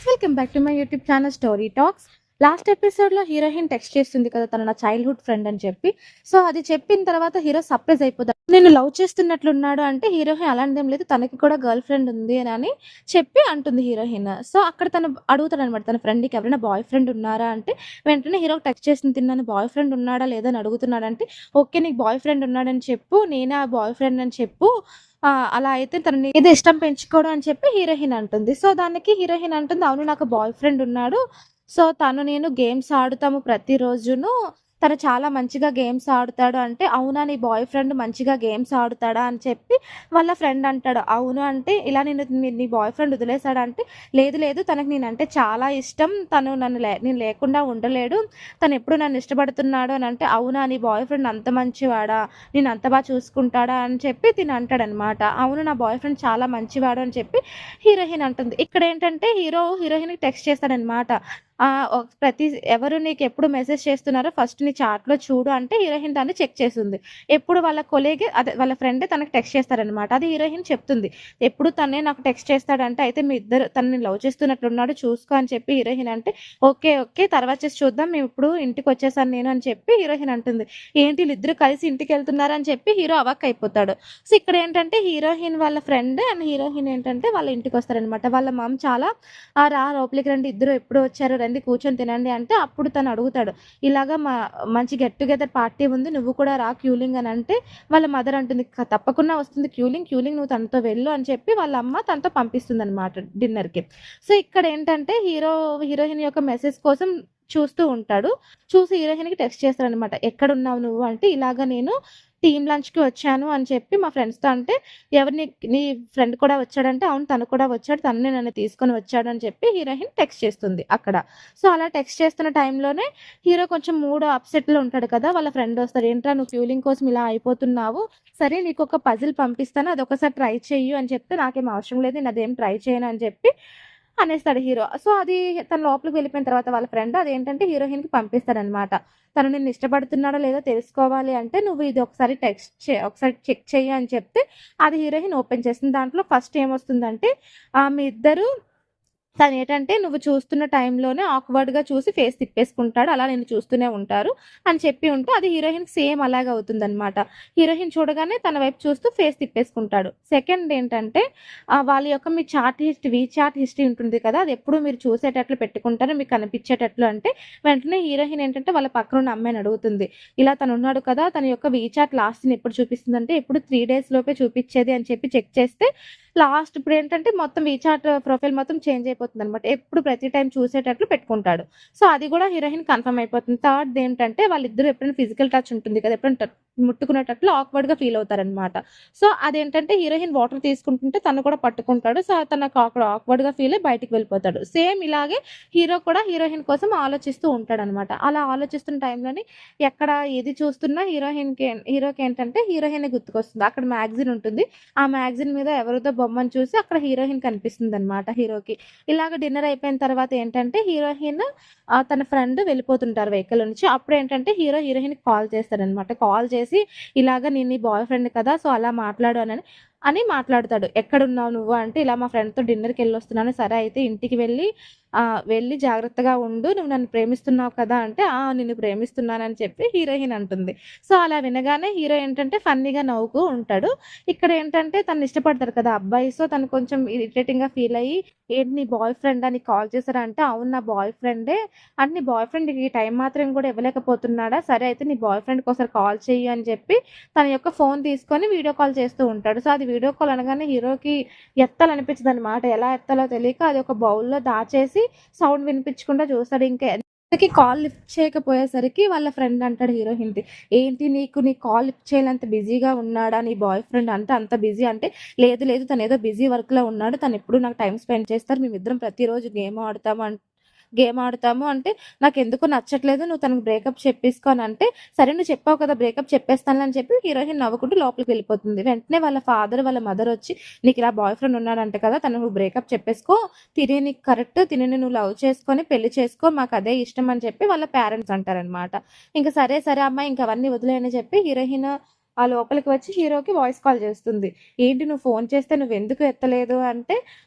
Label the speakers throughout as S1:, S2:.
S1: Friends, welcome back to my YouTube channel story talks. Last ఎపిసోడ్‌లో heroine text చేస్తుంది కదా! తను నా చైల్డ్‌హుడ్ ఫ్రెండ్ అని చెప్పి. సో, అది చెప్పిన తర్వాత హీరో సర్ప్రైజ్ అయిపోతాడు. నేను లవ్ చేస్తున్నట్లున్నాడు అంటే హీరోయిన్ అలాంటిదేం లేదు. తనకి కూడా గర్ల్ ఫ్రెండ్ ఉంది అని చెప్పి అంటుంది హీరోయిన్. సో, అక్కడ తను అడుగుతాడనమాట తన ఫ్రెండ్‌కి ఎవరైనా బాయ్ ఫ్రెండ్ ఉన్నారా అంటే వెంటనే హీరోకి టెక్స్ట్ చేసింది తిన్నాను బాయ్ ఫ్రెండ్ ఉన్నాడా లేదా అని అడుగుతున్నాడంటే, ఓకే నీకు బాయ్ ఫ్రెండ్ ఉన్నాడని చెప్పు. నేనే ఆ బాయ్ ఫ్రెండ్ అని చెప్పు. అలా అయితే తను నీ మీద ఇష్టం పెంచుకోడు అని చెప్పి హీరోయిన్ అంటుంది. సో, దానికి హీరోయిన్ అంటుంది, అవును నాకు బాయ్ ఫ్రెండ్ ఉన్నాడు. సో, తను నేను గేమ్స్ ఆడుతాము ప్రతిరోజును. తను చాలా మంచిగా గేమ్స్ ఆడుతాడు అంటే, అవునా నీ బాయ్ ఫ్రెండ్ మంచిగా గేమ్స్ ఆడుతాడా అని చెప్పి వాళ్ళ ఫ్రెండ్ అంటాడు. అవును అంటే, ఇలా నీ బాయ్ ఫ్రెండ్ వదిలేసాడా అంటే, లేదు లేదు తనకి నేనంటే చాలా ఇష్టం. తను నేను లేకుండా ఉండలేడు. తనెప్పుడు నన్ను ఇష్టపడుతున్నాడు అని అంటే, అవునా నీ బాయ్ ఫ్రెండ్ అంత మంచివాడా? నిన్నంత చూసుకుంటాడా అని చెప్పి తిను అంటాడనమాట. అవును నా బాయ్ ఫ్రెండ్ చాలా మంచివాడు అని చెప్పి హీరోయిన్ అంటుంది. ఇక్కడేంటంటే హీరోయిన్‌కి టెక్స్ట్ చేస్తాడనమాట. ఎవరు నీకెప్పుడు మెసేజ్ చేస్తున్నారో ఫస్ట్ నీ చాట్‌లో చూడు అంటే హీరోయిన్ దాన్ని చెక్ చేస్తుంది. ఎప్పుడు వాళ్ళ కొలీగే అదే వాళ్ళ ఫ్రెండే తనకి టెక్స్ట్ చేస్తారనమాట. అది హీరోయిన్ చెప్తుంది. ఎప్పుడు తనే నాకు టెక్స్ట్ చేస్తాడంటే అయితే మీ ఇద్దరు తనని లవ్ చేస్తున్నట్లున్నాడు చూసుకో అని చెప్పి హీరోయిన్ అంటే, ఓకే. ఓకే. తర్వాత చేసి చూద్దాం. మేమిప్పుడు ఇంటికొచ్చేసాను నేను అని చెప్పి హీరోయిన్ అంటుంది. ఏంటి వీళ్ళిద్దరూ కలిసి ఇంటికెళ్తున్నారని చెప్పి హీరో అవాక్కయిపోతాడు. సో, ఇక్కడేంటంటే హీరోయిన్ వాళ్ళ ఫ్రెండ్ అండ్ హీరోయిన్ ఏంటంటే వాళ్ళ ఇంటికొస్తారనమాట. వాళ్ళ మమ్ చాలా రా లోపలికి రండి ఇద్దరు ఎప్పుడు వచ్చారు రండి కూర్చొని తినండి అంటే అప్పుడు తను అడుగుతాడు. ఇలాగా మంచి గెట్ టుగెదర్ పార్టీ ఉంది. నువ్వు కూడా రా క్యూలింగ్ అని అంటే వాళ్ళ మదర్ అంటుంది, తప్పకుండా వస్తుంది క్యూలింగ్. క్యూలింగ్ నువ్వు తనతో వెళ్ళు అని చెప్పి వాళ్ళ అమ్మ తనతో పంపిస్తుందనమాట డిన్నర్‌కి. సో, ఇక్కడేంటంటే హీరోయిన్ యొక్క మెసేజ్ కోసం చూస్తూ ఉంటాడు. చూసి హీరోయిన్‌కి టెక్స్ట్ చేస్తాడనమాట. ఎక్కడున్నావు నువ్వు అంటే, ఇలాగ నేను టీమ్ లంచ్‌కి వచ్చాను అని చెప్పి మా ఫ్రెండ్స్‌తో అంటే, ఎవరు నీ ఫ్రెండ్ కూడా వచ్చాడంటే, అవును తను కూడా వచ్చాడు. తననే నన్ను తీసుకొని వచ్చాడు అని చెప్పి హీరోయిన్ టెక్స్ట్ చేస్తుంది అక్కడ. సో, అలా టెక్స్ట్ చేస్తున్న టైంలోనే హీరో కొంచెం మూడ్ అప్‌సెట్‌లో ఉంటాడు కదా! వాళ్ళ ఫ్రెండ్ వస్తారు. ఏంట్రా నువ్వు ఫ్యూలింగ్ కోసం ఇలా అయిపోతున్నావు. సరే నీకొక పజిల్ పంపిస్తాను. అదొకసారి ట్రై చెయ్యు అని చెప్తే, నాకేం అవసరం లేదు. నేను అదేం ట్రై చేయను అని చెప్పి అనేస్తాడు హీరో. సో, అది తను లోపలికి వెళ్ళిపోయిన తర్వాత వాళ్ళ ఫ్రెండ్ అదేంటంటే హీరోయిన్‌కి పంపిస్తాడనమాట. తను నిన్ను ఇష్టపడుతున్నాడో లేదో తెలుసుకోవాలి అంటే నువ్వు ఇది ఒకసారి చెక్ చెయ్యి అని చెప్తే అది హీరోయిన్ ఓపెన్ చేస్తుంది. దాంట్లో ఫస్ట్ ఏమొస్తుందంటే మీ ఇద్దరు తనేంటంటే నువ్వు చూస్తున్న టైంలోనే ఆక్వర్డ్‌గా చూసి ఫేస్ తిప్పేసుకుంటాడు. అలా నిన్ను చూస్తూనే ఉంటారు అని చెప్పి ఉంటే అది హీరోయిన్‌కి సేమ్ అలాగే అవుతుందనమాట. హీరోయిన్ చూడగానే తన వైపు చూస్తూ ఫేస్ తిప్పేసుకుంటాడు. సెకండ్ ఏంటంటే వాళ్ళ యొక్క మీ వీచాట్ హిస్టరీ ఉంటుంది కదా! అది ఎప్పుడు మీరు చూసేటట్లు పెట్టుకుంటారు మీకు కనిపించేటట్లు అంటే వెంటనే హీరోయిన్ ఏంటంటే వాళ్ళ పక్కనున్న అమ్మాయిని అడుగుతుంది. ఇలా తనున్నాడు కదా! తన యొక్క వీచాట్ లాస్ట్‌ని ఎప్పుడు చూపిస్తుందంటే ఎప్పుడు 3 డేస్ లోపే చూపిచ్చేది అని చెప్పి చెక్ చేస్తే లాస్ట్ ఇప్పుడేంటంటే మొత్తం వీచాట్ ప్రొఫైల్ మొత్తం చేంజ్ అయిపోతుందనమాట. ఎప్పుడు ప్రతి టైమ్ చూసేటట్లు పెట్టుకుంటాడు. సో, అది గూడా హీరోయిన్ కన్ఫర్మ్ అయిపోతుంది. థర్డ్‌దేంటంటే వాళ్ళిద్దరూ ఎప్పుడైనా ఫిజికల్ టచ్ ఉంటుంది కదా! ఎప్పుడైనా ముట్టుకునేటట్లు ఆక్వర్డ్‌గా ఫీల్ అవుతారనమాట. సో, అదేంటంటే హీరోయిన్ వాటర్ తీసుకుంటుంటే తను కూడా పట్టుకుంటాడు. సో, తనకు అక్కడ ఆక్వర్డ్‌గా ఫీల్ అయ్యి బయటికి వెళ్ళిపోతాడు. సేమ్ ఇలాగే హీరో కూడా హీరోయిన్ కోసం ఆలోచిస్తూ ఉంటాడనమాట. అలా ఆలోచిస్తున్న టైంలోని ఎక్కడ ఏది చూస్తున్నా హీరోకేంటంటే హీరోయినే గుర్తుకొస్తుంది. అక్కడ మ్యాగజైన్ ఉంటుంది. ఆ మ్యాగజైన్ మీద ఎవరిదో బొమ్మను చూసి అక్కడ హీరోయిన్ కనిపిస్తుందనమాట హీరోకి. ఇలాగ డిన్నర్ అయిపోయిన తర్వాత ఏంటంటే హీరోయిన్ తన ఫ్రెండ్ వెళ్ళిపోతుంటారు వెహికల్ నుంచి. అప్పుడేంటంటే హీరోయిన్‌కి కాల్ చేస్తాడనమాట. కాల్ చేసి ఇలాగ నేను నీ బాయ్ ఫ్రెండ్ కదా! సో, అలా మాట్లాడు అని మాట్లాడతాడు. ఎక్కడున్నావు నువ్వు అంటే, ఇలా మా ఫ్రెండ్‌తో డిన్నర్‌కెళ్ళొస్తున్నాను. సరే అయితే ఇంటికి వెళ్ళి జాగ్రత్తగా ఉండు. నువ్వు నన్ను ప్రేమిస్తున్నావు కదా! అంటే, నిన్ను ప్రేమిస్తున్నానని చెప్పి హీరోయిన్ అంటుంది. సో, అలా వినగానే హీరో ఏంటంటే ఫన్నీగా నవ్వుతూ ఉంటాడు. ఇక్కడేంటంటే తనని ఇష్టపడతారు కదా అబ్బాయి. సో, తను కొంచెం ఇరిటేటింగ్‌గా ఫీల్ అయ్యి, ఏంటి నీ బాయ్ ఫ్రెండా? నీకు కాల్ చేసారా? అంటే, అవును నా బాయ్ ఫ్రెండే. అంటే నీ బాయ్ ఫ్రెండ్‌కి టైమ్ మాత్రం కూడా ఇవ్వలేకపోతున్నాడా? సరే అయితే నీ బాయ్ ఫ్రెండ్‌కి ఒకసారి కాల్ చెయ్యి అని చెప్పి తన యొక్క ఫోన్ తీసుకొని వీడియో కాల్ చేస్తూ ఉంటాడు. సో, అది వీడియో కాల్ అనగానే హీరోకి ఎత్తాలనిపించదనమాట. ఎలా ఎత్తాలో తెలియక అది ఒక బౌల్‌లో దాచేసి సౌండ్ వినిపించకుండా చూస్తాడు. ఇంతకి కాల్ లిఫ్ట్ చేయకపోయేసరికి వాళ్ళ ఫ్రెండ్ అంటాడు హీరోయిన్‌కి, "ఏంటి నీ కాల్ లిఫ్ట్ చేయలేనంత బిజీగా ఉన్నాడా నీ బాయ్ ఫ్రెండ్ అంటే అంత బిజీ" అంటే, "లేదు లేదు తనేదో బిజీ వర్క్‌లో ఉన్నాడు. తనెప్పుడు నాకు టైమ్ స్పెండ్ చేస్తారు. మేమిద్దరం ప్రతిరోజు గేమ్ ఆడుతాము అంటే నాకెందుకో నచ్చట్లేదు. నువ్వు తనకి బ్రేకప్ చెప్పేసుకో అని అంటే, సరే నువ్వు చెప్పావు కదా బ్రేకప్ చెప్పేస్తానులే అని చెప్పి హీరోయిన్ నవ్వుకుంటూ లోపలికి వెళ్ళిపోతుంది. వెంటనే వాళ్ళ ఫాదర్, వాళ్ళ మదర్ వచ్చి, నీకు ఇలా బాయ్ ఫ్రెండ్ ఉన్నాడంట కదా! తనకు నువ్వు బ్రేకప్ చెప్పేసుకో. తినే నీకు కరెక్ట్. తినని నువ్వు లవ్ చేసుకొని పెళ్లి చేసుకో. మాకు అదే ఇష్టం అని చెప్పి వాళ్ళ పేరెంట్స్ అంటారనమాట. ఇంక సరే సరే అమ్మ ఇంక అవన్నీ వదిలేయ్ అని చెప్పి హీరోయిన్ ఆ లోపలికి వచ్చి హీరోకి వాయిస్ కాల్ చేస్తుంది. "ఏంటి నువ్వు ఫోన్ చేస్తే నువ్వెందుకు ఎత్తలేదు" అంటే,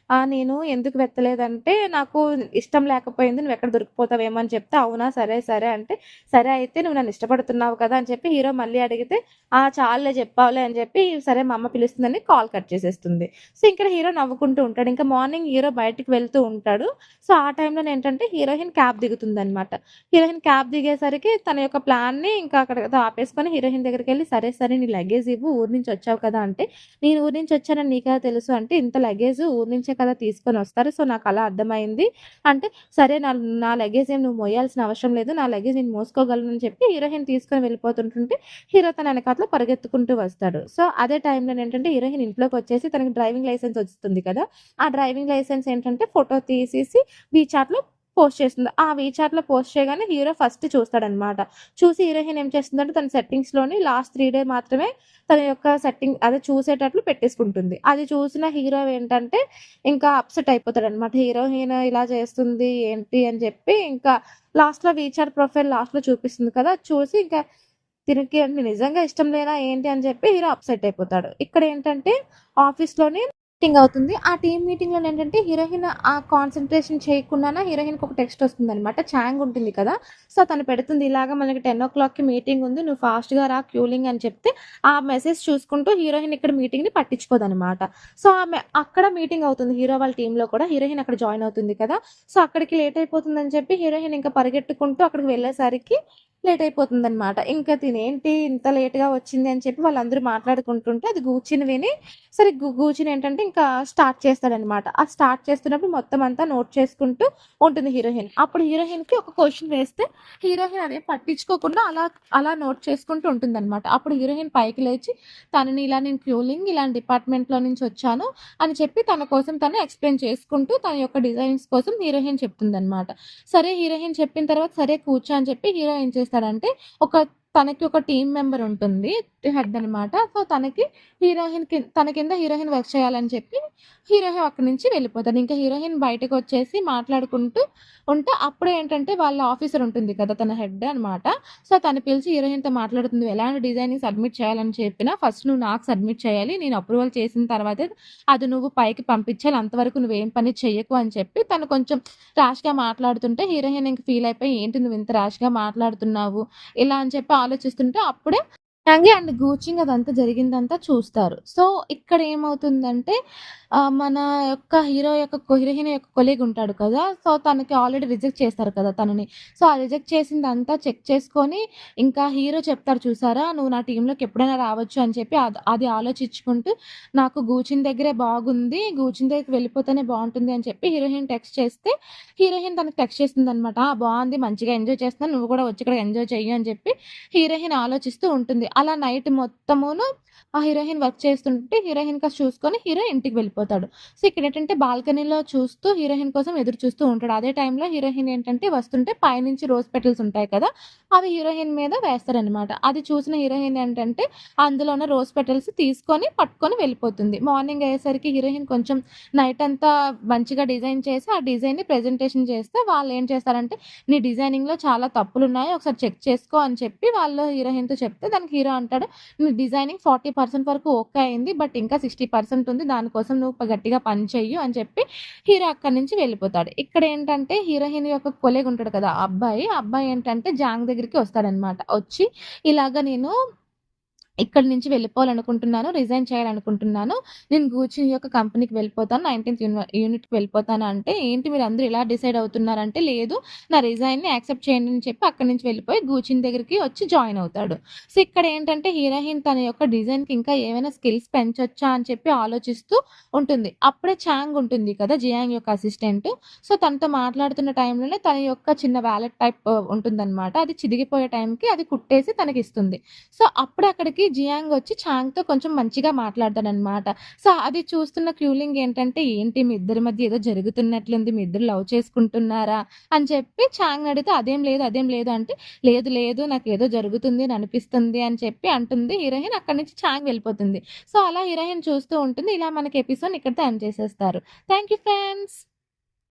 S1: నేను ఎందుకు ఎత్తలేదంటే, "నాకు ఇష్టం లేకపోయింది. నువ్వెక్కడ దొరికిపోతావేమో" అని చెప్తే, "అవునా! సరే, సరే" అంటే, "సరే అయితే నువ్వు నన్ను ఇష్టపడుతున్నావు కదా!" అని చెప్పి హీరో మళ్ళీ అడిగితే, చాలులే చెప్పావులే" అని చెప్పి, సరే మా అమ్మ పిలుస్తుందని కాల్ కట్ చేసేస్తుంది. సో, ఇక్కడ హీరో నవ్వుకుంటూ ఉంటాడు. ఇంకా మార్నింగ్ హీరో బయటికి వెళ్తూ ఉంటాడు. సో, ఆ టైంలోనేంటంటే హీరోయిన్ క్యాబ్ దిగుతుందనమాట. హీరోయిన్ క్యాబ్ దిగేసరికి తన యొక్క ప్లాన్‌ని ఇంకా అక్కడితో ఆపేసుకొని హీరోయిన్ దగ్గరికెళ్ళి, "సరే, సరే నీ లగేజ్ ఇవ్వు. ఊరు నుంచి వచ్చావు కదా!" అంటే, "నేను ఊరు నుంచి వచ్చానని నీకెలా తెలుసు?" అంటే, "ఇంత లగేజ్ ఊరు నుంచే కదా తీసుకొనొస్తారు. సో, నాకలా అర్థమైంది" అంటే, "సరే నా లగేజ్ ఏం నువ్వు మోయాల్సిన అవసరం లేదు. నా లగేజ్ నేను మోసుకోగలను" అని చెప్పి హీరోయిన్ తీసుకొని వెళ్ళిపోతుంటుంటే, హీరో తన ఎనకాతల పరిగెత్తుకుంటూ వస్తాడు. సో, అదే టైంలోనేంటంటే హీరోయిన్ ఇంట్లోకొచ్చేసి తనకి డ్రైవింగ్ లైసెన్స్ వస్తుంది కదా! ఆ డ్రైవింగ్ లైసెన్స్ ఏంటంటే ఫోటో తీసేసి వీచాట్‌లో పోస్ట్ చేస్తుంది. ఆ వీచాట్‌లో పోస్ట్ చేయగానే హీరో ఫస్ట్ చూస్తాడనమాట. చూసి హీరోయిన్ ఏం చేస్తుందంటే తన సెట్టింగ్స్‌లోని లాస్ట్ 3 డే మాత్రమే తన యొక్క సెట్టింగ్ అదే చూసేటట్లు పెట్టేసుకుంటుంది. అది చూసిన హీరో ఏంటంటే ఇంకా అప్‌సెట్ అయిపోతాడనమాట. హీరోయిన్ ఇలా చేస్తుంది ఏంటి అని చెప్పి ఇంకా లాస్ట్‌లో వీచాట్ ప్రొఫైల్ లాస్ట్‌లో చూపిస్తుంది కదా! అది చూసి ఇంకా తినకి అంటే నిజంగా ఇష్టం లేనా ఏంటి అని చెప్పి హీరో అప్‌సెట్ అయిపోతాడు. ఇక్కడేంటంటే ఆఫీస్‌లోని మీటింగ్ అవుతుంది. ఆ టీమ్ మీటింగ్‌లోనేంటంటే హీరోయిన్ కాన్సంట్రేషన్ చేయకుండానే హీరోయిన్‌కి ఒక టెక్స్ట్ వస్తుందనమాట. చాంగ్ ఉంటుంది కదా! సో, తను పెడుతుంది ఇలాగ మనకి 10:00కి మీటింగ్ ఉంది. నువ్వు ఫాస్ట్‌గా రా క్యూలింగ్ అని చెప్తే, ఆ మెసేజ్ చూసుకుంటూ హీరోయిన్ ఇక్కడ మీటింగ్‌ని పట్టించుకోదనమాట. సో, ఆమె అక్కడ మీటింగ్ అవుతుంది. హీరో వాళ్ళ టీమ్‌లో కూడా హీరోయిన్ అక్కడ జాయిన్ అవుతుంది కదా! సో, అక్కడికి లేట్ అయిపోతుందని చెప్పి హీరోయిన్ ఇంకా పరిగెట్టుకుంటూ అక్కడికి వెళ్ళేసరికి లేట్ అయిపోతుందనమాట. ఇంకా తినేంటి ఇంత లేట్‌గా వచ్చింది అని చెప్పి వాళ్ళందరూ మాట్లాడుకుంటుంటే అది గూర్చిని విని సరే గూర్చిని ఏంటంటే ఇంకా స్టార్ట్ చేస్తాడనమాట. ఆ స్టార్ట్ చేస్తున్నప్పుడు మొత్తం అంతా నోట్ చేసుకుంటూ ఉంటుంది హీరోయిన్. అప్పుడు హీరోయిన్‌కి ఒక క్వెషన్ వేస్తే హీరోయిన్ అదేం పట్టించుకోకుండా అలా నోట్ చేసుకుంటూ ఉంటుందనమాట. అప్పుడు హీరోయిన్ పైకి లేచి నేను క్యూలింగ్ ఇలాంటి డిపార్ట్‌మెంట్‌లో నుంచి వచ్చాను అని చెప్పి తన కోసం తను ఎక్స్‌ప్లెయిన్ చేసుకుంటూ తన యొక్క డిజైన్స్ కోసం హీరోయిన్ చెప్తుందనమాట. సరే హీరోయిన్ చెప్పిన తర్వాత సరే కూర్చో అని చెప్పి హీరో ఏం చేస్తాడంటే తనకి ఒక టీమ్ మెంబర్ ఉంటుంది. హెడ్ అనమాట. సో, తన కింద హీరోయిన్ వర్క్ చేయాలని చెప్పి హీరోయిన్ అక్కడి నుంచి వెళ్ళిపోతాడు. ఇంకా హీరోయిన్ బయటకొచ్చేసి మాట్లాడుకుంటూ ఉంటే అప్పుడేంటంటే వాళ్ళ ఆఫీసర్ ఉంటుంది కదా! తన హెడ్ అనమాట. సో, తను పిలిచి హీరోయిన్‌తో మాట్లాడుతుంది. "నువ్వు ఎలాంటి డిజైనింగ్ సబ్మిట్ చేయాలని చెప్పినా ఫస్ట్ నువ్వు నాకు సబ్మిట్ చేయాలి. నేను అప్రూవల్ చేసిన తర్వాతే అది నువ్వు పైకి పంపించాలి. అంతవరకు నువ్వేం పని చెయ్యకు" అని చెప్పి తను కొంచెం ర్యాష్‌గా మాట్లాడుతుంటే హీరోయిన్ ఇంక ఫీల్ అయిపోయి, "ఏంటి నువ్వు ఇంత ర్యాష్‌గా మాట్లాడుతున్నావు?" ఇలా అని చెప్పి ఆలోచిస్తుంటే అప్పుడే యాంగి అండ్ గూచింగ్ అదంతా జరిగిందంతా చూస్తారు. సో, ఇక్కడ ఏమవుతుందంటే మన యొక్క హీరోయిన్ యొక్క కొలీగ్ ఉంటాడు కదా! సో, తనకి ఆల్రెడీ రిజెక్ట్ చేస్తారు కదా తనని. సో, ఆ రిజెక్ట్ చేసిందంతా చెక్ చేసుకొని ఇంకా హీరో చెప్తారు చూసారా! "నువ్వు నా టీమ్‌లోకి ఎప్పుడైనా రావచ్చు" అని చెప్పి అది ఆలోచించుకుంటూ నాకు గూచిన్ దగ్గరే బాగుంది. గూచిన్ దగ్గరికి వెళ్ళిపోతేనే బావుంటుంది అని చెప్పి హీరోయిన్ టెక్స్ట్ చేస్తే హీరోయిన్ తనకి టెక్స్ట్ చేసిందనమాట. బావుంది మంచిగా ఎంజాయ్ చేస్తున్నాను. నువ్వు కూడా వచ్చి ఇక్కడ ఎంజాయ్ చెయ్యి అని చెప్పి హీరోయిన్ ఆలోచిస్తూ ఉంటుంది. అలా నైట్ మొత్తమును ఆ హీరోయిన్ వర్క్ చేస్తుంటే హీరోయిన్ కాస్త చూసుకొని హీరో ఇంటికి వెళ్ళిపోతాడు. సో, ఇక్కడేంటంటే బాల్కనీలో చూస్తూ హీరోయిన్ కోసం ఎదురు చూస్తూ ఉంటాడు. అదే టైంలో హీరోయిన్ ఏంటంటే వస్తుంటే పైనుంచి రోజ్ పెటల్స్ ఉంటాయి కదా! అవి హీరోయిన్ మీద వేస్తారనమాట. అది చూసిన హీరోయిన్ ఏంటంటే అందులో ఉన్న రోజ్ పెటల్స్ తీసుకొని పట్టుకొని వెళ్ళిపోతుంది. మార్నింగ్ అయ్యేసరికి హీరోయిన్ కొంచెం నైట్ అంతా మంచిగా డిజైన్ చేసి ఆ డిజైన్‌ని ప్రెజెంటేషన్ చేస్తే వాళ్ళేం చేస్తారంటే, "నీ డిజైనింగ్‌లో చాలా తప్పులున్నాయి. ఒకసారి చెక్ చేసుకో" అని చెప్పి వాళ్ళు హీరోయిన్‌తో చెప్తే దానికి హీరో అంటాడు, "నీ డిజైనింగ్ 40% వరకు ఓకే అయింది. బట్ ఇంకా 60% ఉంది. దానికోసం నువ్వు గట్టిగా పని చెయ్యు" అని చెప్పి హీరో అక్కడి నుంచి వెళ్ళిపోతాడు. ఇక్కడేంటంటే హీరోయిన్ యొక్క కొలీగ్ ఉంటాడు కదా! ఆ అబ్బాయి ఏంటంటే జాంగ్ దగ్గరికి వస్తాడనమాట. వచ్చి ఇలాగ నేను ఇక్కడి నుంచి వెళ్ళిపోవాలనుకుంటున్నాను. రిజైన్ చేయాలనుకుంటున్నాను. నేను గూచిన్ యొక్క కంపెనీకి వెళ్ళిపోతాను. 19థ్ యూనిట్‌కి వెళ్ళిపోతాను అంటే, "ఏంటి మీరందరూ ఇలా డిసైడ్ అవుతున్నారంటే" లేదు నా రిజైన్‌ని యాక్సెప్ట్ చేయండి అని చెప్పి అక్కడి నుంచి వెళ్ళిపోయి గూచిన్ దగ్గరికి వచ్చి జాయిన్ అవుతాడు. సో, ఇక్కడేంటంటే హీరోయిన్ తన యొక్క డిజైన్‌కి ఇంకా ఏమైనా స్కిల్స్ పెంచొచ్చా అని చెప్పి ఆలోచిస్తూ ఉంటుంది. అప్పుడే చాంగ్ ఉంటుంది కదా! జియాంగ్ యొక్క అసిస్టెంట్. సో, తనతో మాట్లాడుతున్న టైంలోనే తన యొక్క చిన్న వాలెట్ టైప్ ఉంటుందనమాట. అది చిరిగిపోయే టైంకి అది కుట్టేసి తనకిస్తుంది. సో, అప్పుడే అక్కడికి జియాంగ్ వచ్చి చాంగ్‌తో కొంచెం మంచిగా మాట్లాడతాడనమాట. సో, అది చూస్తున్న క్యూలింగ్ ఏంటంటే, "ఏంటి మీ ఇద్దరి మధ్య ఏదో జరుగుతున్నట్లుంది. మీ ఇద్దరు లవ్ చేసుకుంటున్నారా?" అని చెప్పి చాంగ్‌ని అడిగితే, "అదేం లేదు" అంటే, "లేదు లేదు నాకేదో జరుగుతుంది అని అనిపిస్తుంది" అని చెప్పి అంటుంది హీరోయిన్. అక్కడి నుంచి చాంగ్ వెళ్ళిపోతుంది. సో, అలా హీరోయిన్ చూస్తూ ఉంటుంది. ఇలా మనకి ఎపిసోడ్‌ని ఇక్కడితో ఎండ్ చేసేస్తారు. Thank you friends.